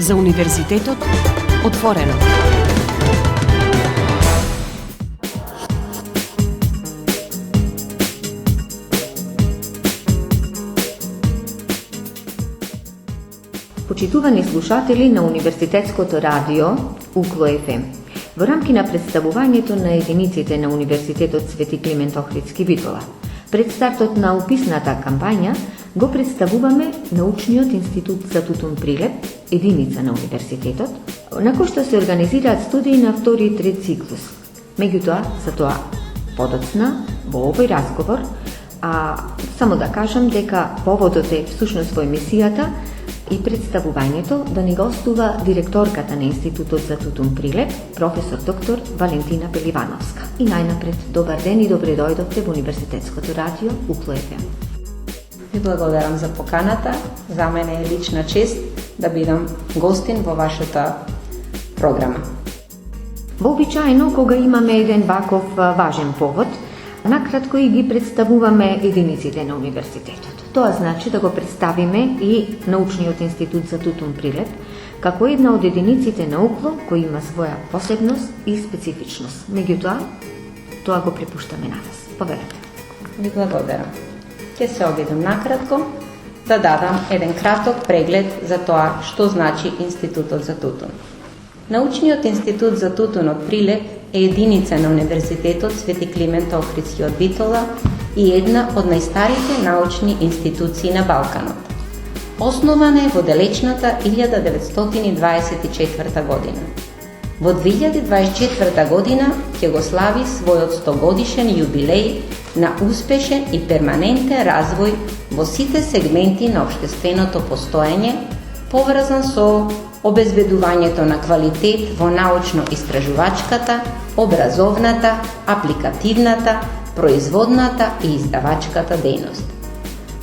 За Универзитетот отворено. Почитувани слушатели на Универзитетското радио УКЛО ФМ. Во рамки на представувањето на единиците на Универзитетот Свети Климент Охридски Битола, пред стартот на уписната кампања го представуваме научниот институт за Тутун Прилеп, единица на универзитетот, на кој што се организираат студии на втори и трет циклус. Меѓутоа, за тоа подоцна во овој разговор, само да кажам дека поводот е всушност во емисијата и представувањето да ни гостува директорката на Институтот за Тутун Прилеп, професор доктор Валентина Пеливановска. И најнапред, добар ден и добре дојдовте во Универзитетското радио УКЛО ФМ. Ви благодарам за поканата. За мене е лична чест да бидам гостин во вашата програма. Вообичаено, кога имаме еден ваков важен повод, накратко и ги представуваме единиците на универзитетот. Тоа значи да го представиме и научниот институт за Тутун Прилеп, како една од единиците на УКЛО кој има своја посебност и специфичност. Меѓутоа, тоа го препуштаме на вас. Поверете. Ви благодарам. Ќе се обидам накратко да дадам еден краток преглед за тоа што значи Институтот за Тутун. Научниот институт за Тутун од Прилеп е единица на Универзитетот Свети Климент Охридски од Битола и една од најстарите научни институции на Балканот. Основана е во далечната 1924 година. Во 2024 година ќе го слави својот 100-годишен јубилеј на успешен и перманентен развој во сите сегменти на општественото постоење, поврзан со обезбедувањето на квалитет во научно-истражувачката, образовната, апликативната, производната и издавачката дејност.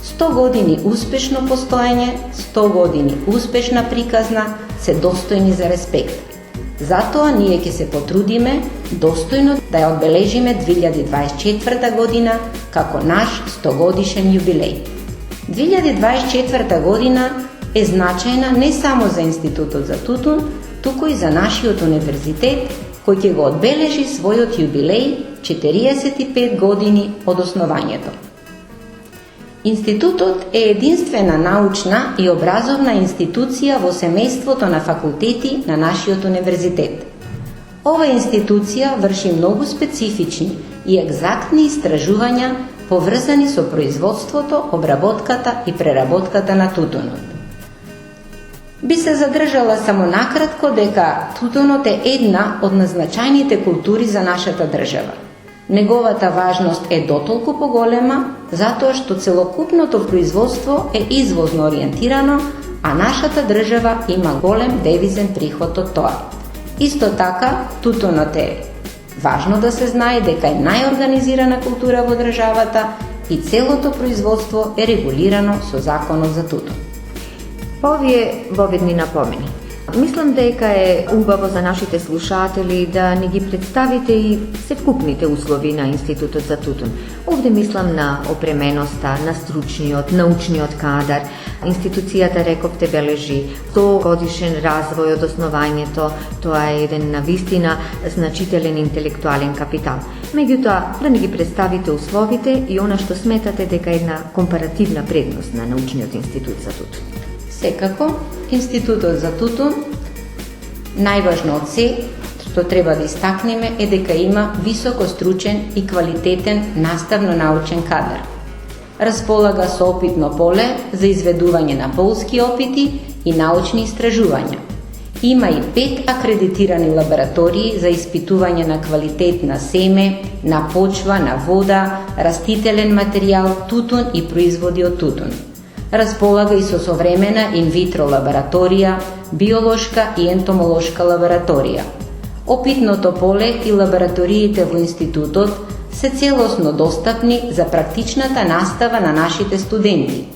100 години успешно постоење, 100 години успешна приказна се достојни за респект. Затоа ние ќе се потрудиме достојно да ја одбележиме 2024 година како наш 100 годишен јубилеј. 2024 година е значајна не само за Институтот за Тутун, туку и за нашиот универзитет, кој ќе го одбележи својот јубилеј 45 години од основањето. Институтот е единствена научна и образовна институција во семејството на факултети на нашиот универзитет. Ова институција врши многу специфични и екзактни истражувања поврзани со производството, обработката и преработката на тутунот. Би се задржала само накратко дека тутунот е една од најзначајните култури за нашата држава. Неговата важност е дотолку поголема, затоа што целокупното производство е извозно ориентирано, а нашата држава има голем девизен приход од тоа. Исто така, тутунот е важно да се знае дека е најорганизирана култура во државата и целото производство е регулирано со законот за тутун. По овие воведни напомени, мислам дека е убаво за нашите слушатели да ни ги представите и севкупните услови на Институтот за Тутун. Овде мислам на опременоста, на стручниот, научниот кадар. Институцијата, рековте, бележи 100 годишен развој од основањето. Тоа е еден навистина значителен интелектуален капитал. Меѓутоа, да ни ги представите условите и она што сметате дека е една компаративна предност на научниот институт за Тутун. Секако, Институтот за Тутун, најважно од се што треба да истакнеме е дека има високо стручен и квалитетен наставно-научен кадар. Располага со опитно поле за изведување на полски опити и научни истражувања. Има и 5 акредитирани лаборатории за испитување на квалитет на семе, на почва, на вода, растителен материјал, тутун и производи од тутун. Располага и со современа инвитро лабораторија, биолошка и ентомолошка лабораторија. Опитното поле и лабораториите во институтот се целосно достапни за практичната настава на нашите студенти.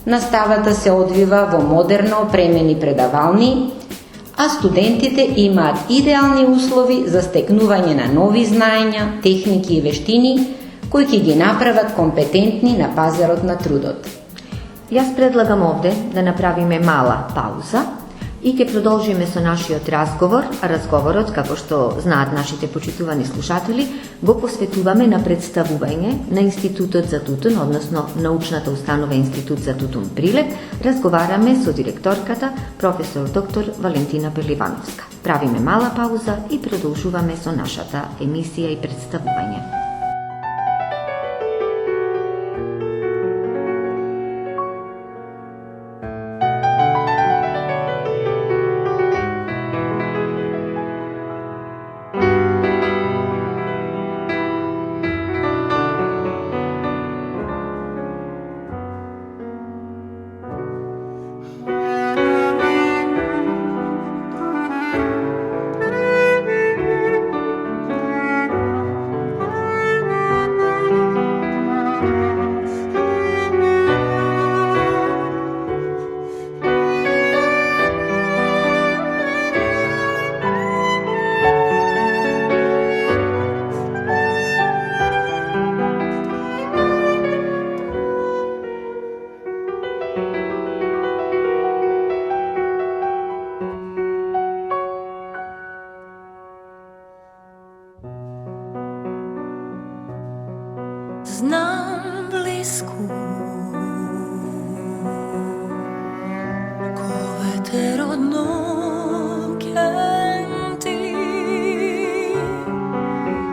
Наставата се одвива во модерно опремени предавални, а студентите имаат идеални услови за стекнување на нови знаења, техники и вештини, кои ќе ги направат компетентни на пазарот на трудот. Јас предлагам овде да направиме мала пауза И ќе продолжиме со нашиот разговор, а разговорот, како што знаат нашите почитувани слушатели, го посветуваме на представување на Институтот за тутун, односно научната установа Институт за тутун Прилеп. Разговараме со директорката, професор доктор Валентина Пеливановска. Правиме мала пауза и продолжуваме со нашата емисија и представување. Znam blisku ko veter od nokenti,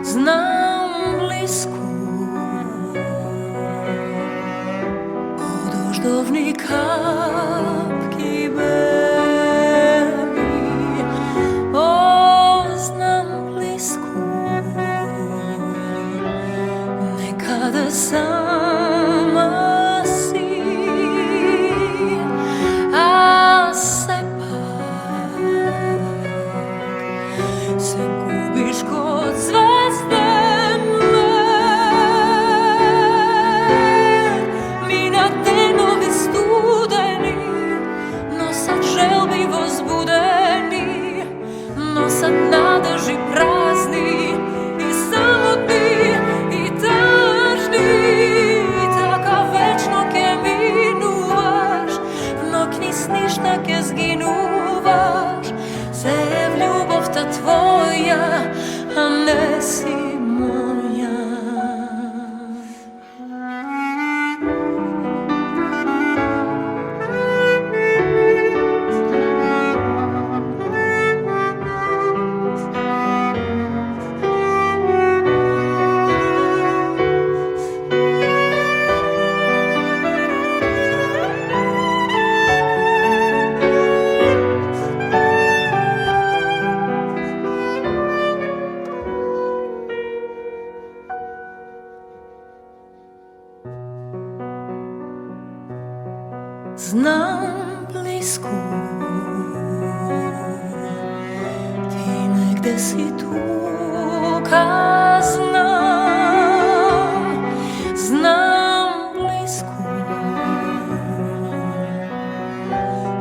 znam blisku od oždovnih kapki beli, znam blisku nekada sama si, a sepak se gubiš kod zvezde mle. Mi na denovi studeni, nosat želbi возбудeni, nosat nadeži prazni i samotni. Ništa ke zginuvaš, se je v ljubovta tvoja, a ne si moja. Znam blisku, ti negde si tu, ka znam blisku,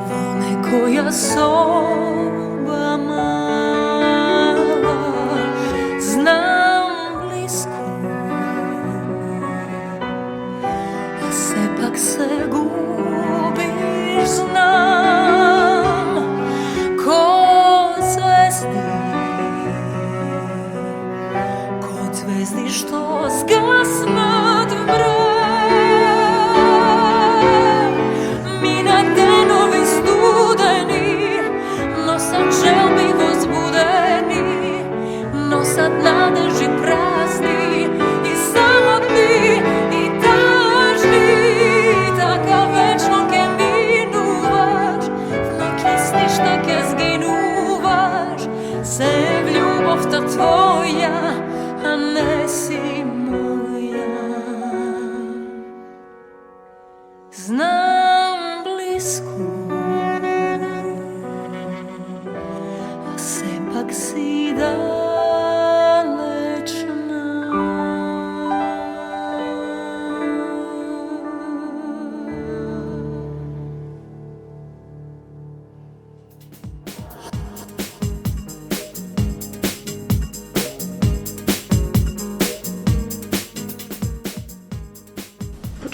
vone koja soba mala, znam blisku, a sepak se znam kod zvezdi što zgasnat mrak. Mi na denovi studeni, nosat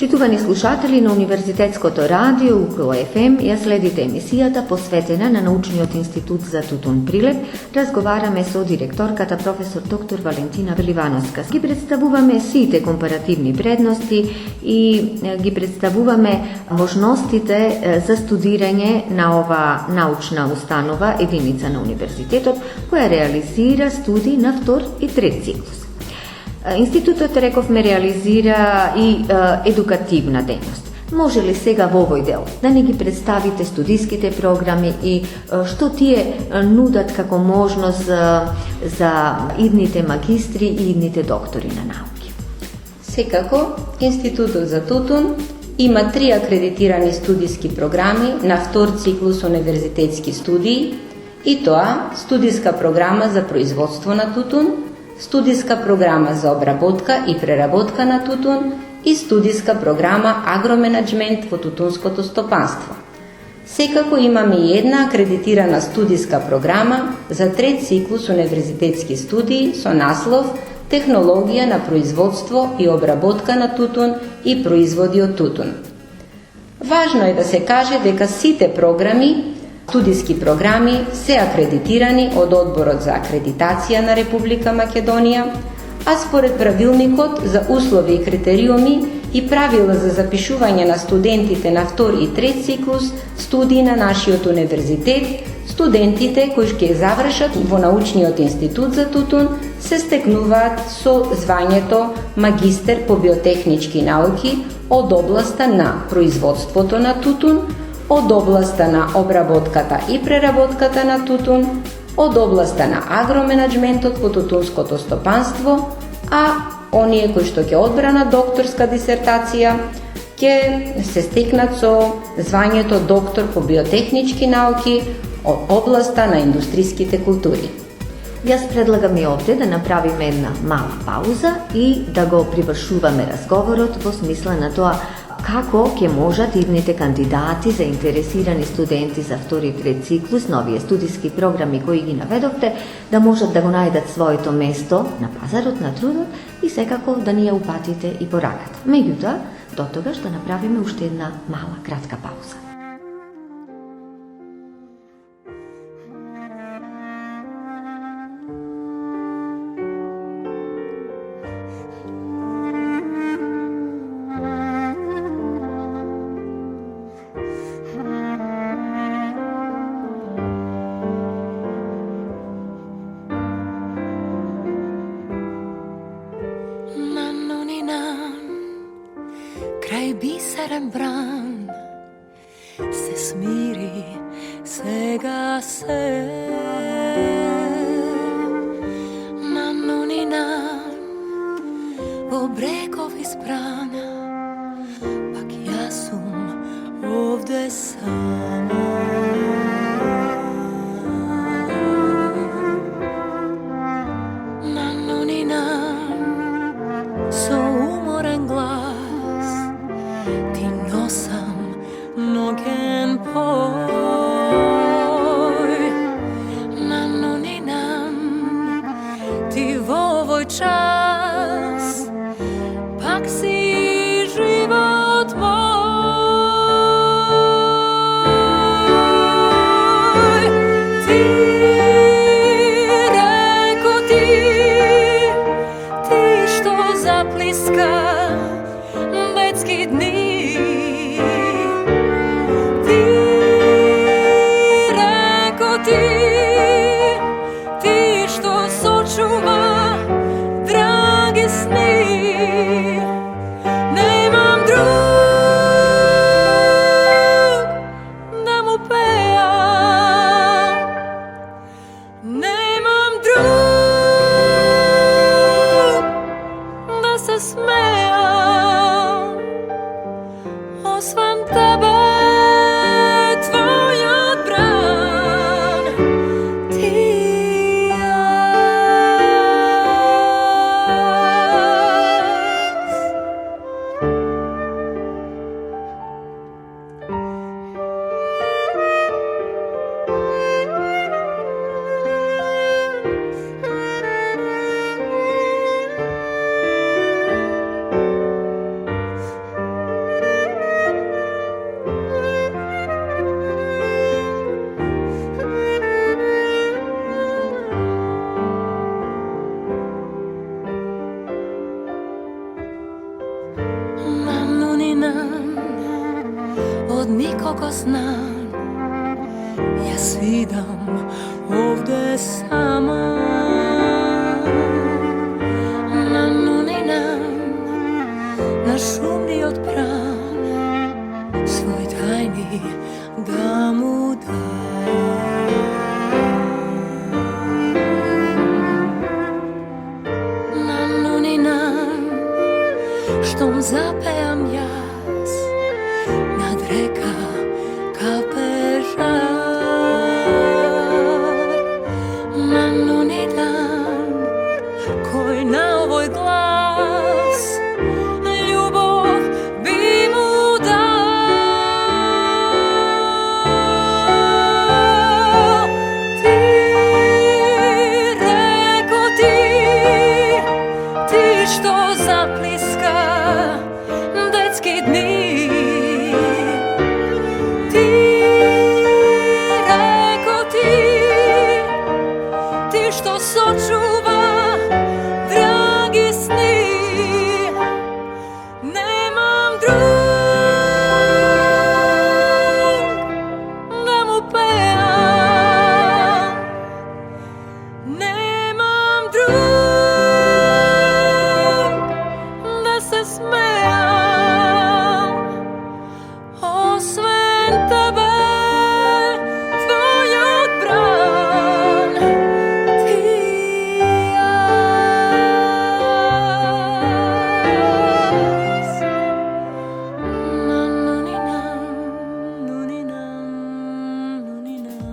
Почитувани слушатели на Универзитетското радио УКЛО ФМ, ја следите емисијата посветена на Научниот институт за Тутун Прилеп. Разговараме со директорката професор доктор Валентина Веливановска. Ги представуваме сите компаративни предности и ги представуваме можностите за студирање на ова научна установа, единица на универзитетот, која реализира студии на втор и трет циклус. Институтот, рековме, реализира и едукативна дејност. Може ли сега во овој дел да не ги представите студиските програми и што тие нудат како можност за идните магистри и идните доктори на науки? Секако, Институтот за Тутун има 3 акредитирани студиски програми на втор циклус универзитетски студии, и тоа студиска програма за производство на тутун, студиска програма за обработка и преработка на тутун и студиска програма агроменеджмент во тутунското стопанство. Секако имаме и една акредитирана студиска програма за трет циклус универзитетски студии со наслов Технологија на производство и обработка на тутун и производи од тутун. Важно е да се каже дека сите програми, студиски програми, се акредитирани од Одборот за акредитација на Република Македонија, а според правилникот за услови и критериуми и правила за запишување на студентите на втор и трет циклус студии на нашиот универзитет, студентите кои ќе завршат во научниот институт за тутун се стекнуваат со звањето магистер по биотехнички науки од областа на производството на тутун, од областа на обработката и преработката на тутун, од областа на агроменеджментот во тутунското стопанство, а оние кои што ќе одбранат докторска дисертација ќе се стекнат со звањето доктор по биотехнички науки од областа на индустријските култури. Јас предлагам и овде да направиме една мала пауза и да го привршуваме разговорот во смисла на тоа како ќе можат идните кандидати, заинтересирани студенти за втори и трет циклус на овие студиски програми кои ги наведовте, да можат да го најдат своето место на пазарот на трудот и секако да ни ја упатите и пораката. Меѓутоа, до тогаш да направиме уште една мала кратка пауза. Крај бисерен бран се смири сега се на нунина во брегови спрана, пак јас сум овде сама. На нунина со уморен глас ти носам ноген пој. На нунинам ти во овој час пак си koliko znam, ja svidam ovde sama. Na nuninam, na šumni odpran, svoj tajni da mu dam. Na nuninam, štom zapejam jas, nad reka kape žar. Na nuninam, koj na ovoj glas ljubov bi mu dao. Ti, reko ti što zapliska detski dni. Ti, reko ti što sočuva dragi sni. Nemam drug da mu pejam, nemam drug da se smejam, osven tebe, tvoj odbran, ti jas. Na nuninam, nuninam, nuninam.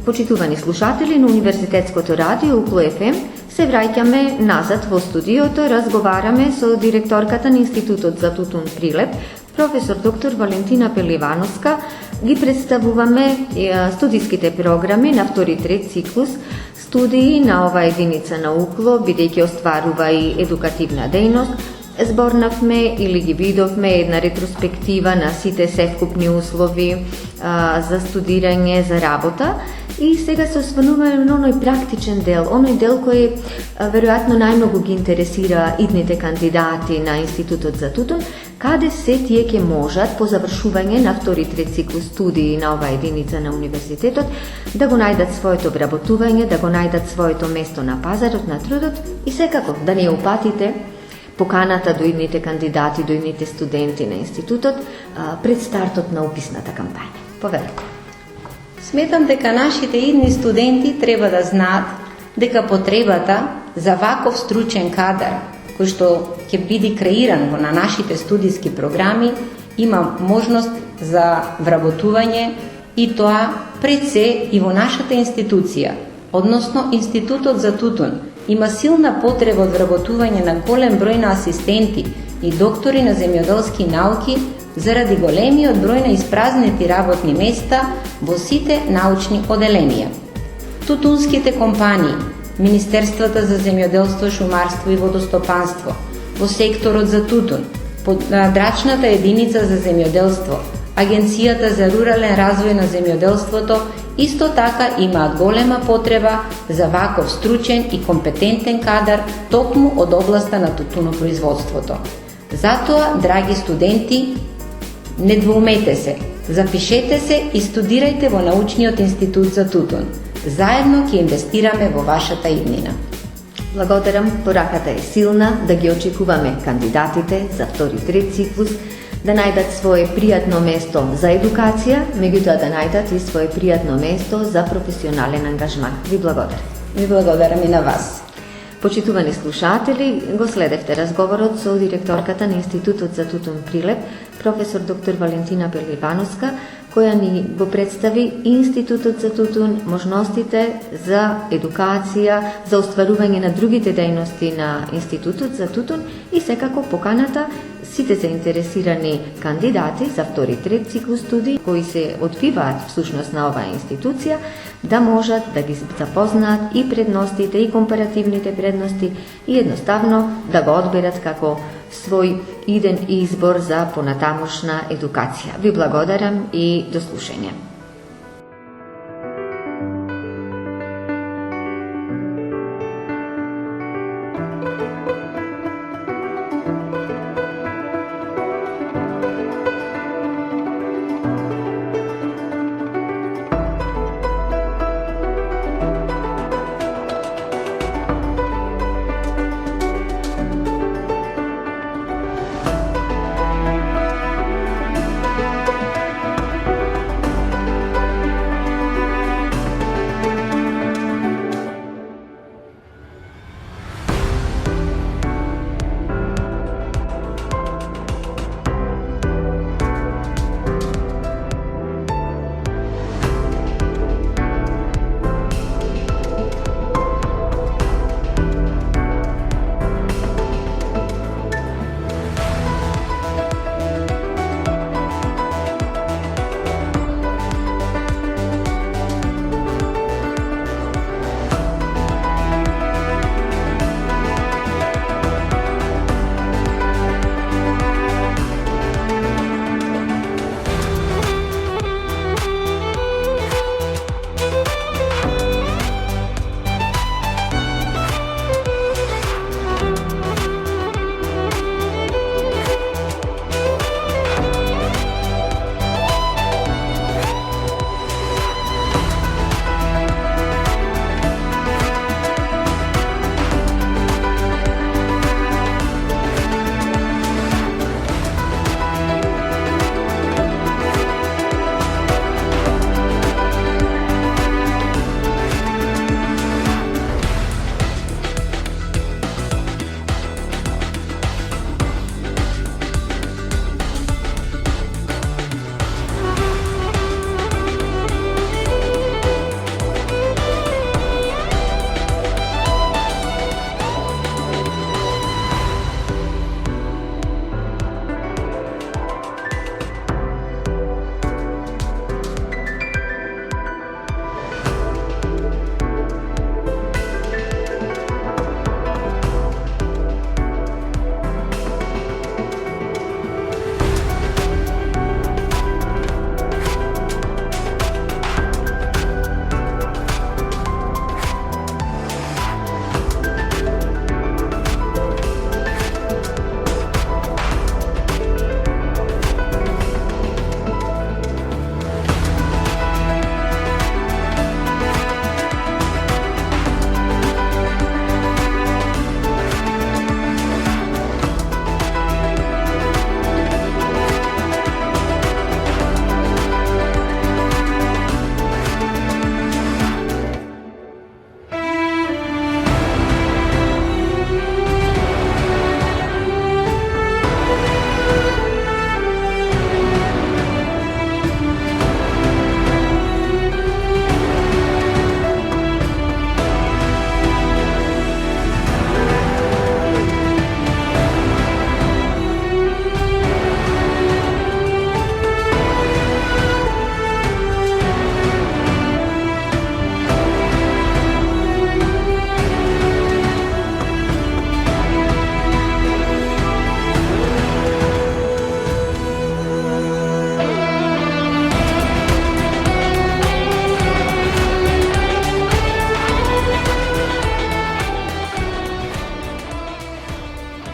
Почитувани слушатели на Универзитетското радио Укло FM, се враќаме назад во студиото, разговараме со директорката на Институтот за тутун Прилеп, професор доктор Валентина Пеливановска. Ги представуваме студиските програми на втори трет циклус студии на оваа единица на Укло, бидејќи остварува и едукативна дејност. Зборнавме или ги видовме една ретроспектива на сите севкупни услови за студирање, за работа. И сега се осврнуваме на оној практичен дел, оној дел кој веројатно најмногу ги интересира идните кандидати на Институтот за тутун, каде се тие ќе можат по завршување на втори трет циклус студии на оваа единица на универзитетот да го најдат своето вработување, да го најдат своето место на пазарот на трудот и секако да не упатите поканата до идните кандидати, до идните студенти на институтот пред стартот на уписната кампања. Повелете. Сметам дека нашите идни студенти треба да знаат дека потребата за ваков стручен кадар, кој што ќе биде креиран во на нашите студиски програми, има можност за вработување и тоа пред се и во нашата институција, односно Институтот за тутун, има силна потреба од вработување на голем број на асистенти и доктори на земјоделски науки заради големиот број на испразнети работни места во сите научни оделенија. Тутунските компании, Министерствата за земјоделство, шумарство и водостопанство, во секторот за тутун, подрачната единица за земјоделство, Агенцијата за рурален развој на земјоделството исто така имаат голема потреба за ваков стручен и компетентен кадар токму од областа на тутунопроизводството. Затоа, драги студенти, не двоумете се, запишете се и студирајте во научниот институт за тутун. Заедно ќе инвестираме во вашата иднина. Благодарам, пораката е силна, да ги очекуваме кандидатите за втори трет циклус, да најдат свое пријатно место за едукација, меѓутоа да најдат и свое пријатно место за професионален ангажман. Ви благодарам. Ви благодарам и на вас. Почитувани слушатели, го следевте разговорот со директорката на Институтот за тутун Прилеп, професор доктор Валентина Пеливановска, која ни го представи Институтот за тутун, можностите за едукација, за остварување на другите дејности на Институтот за тутун и секако поканата сите заинтересирани кандидати за втори трет циклус студии кои се одвиваат всушност на оваа институција да можат да ги запознаат и предностите и компаративните предности и едноставно да го одберат како свој иден избор за понатамошна едукација. Ви благодарам и до слушање.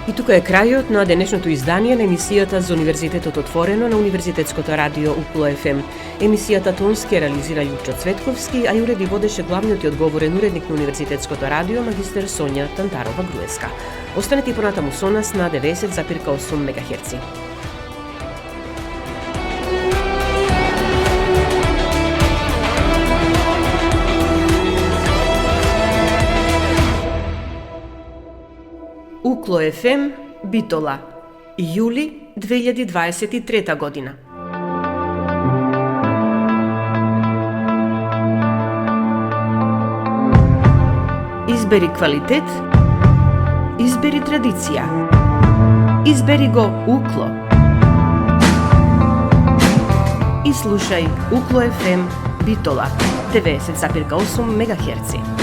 И тука е крајот на денешното издание на емисијата за Универзитетот отворено на Универзитетското радио УКЛО ФМ. Емисијата тонски реализира Јупчо Цветковски, а ја уреди водеше главниот и одговорен уредник на Универзитетското радио магистер Сонја Тантарова-Груевска. Останете и понатаму со нас на 90,8 МГц. УКЛО ФМ, Битола, јули 2023 година. Избери квалитет, избери традиција. Избери го УКЛО. И слушај УКЛО ФМ, Битола, 90,8 МГц.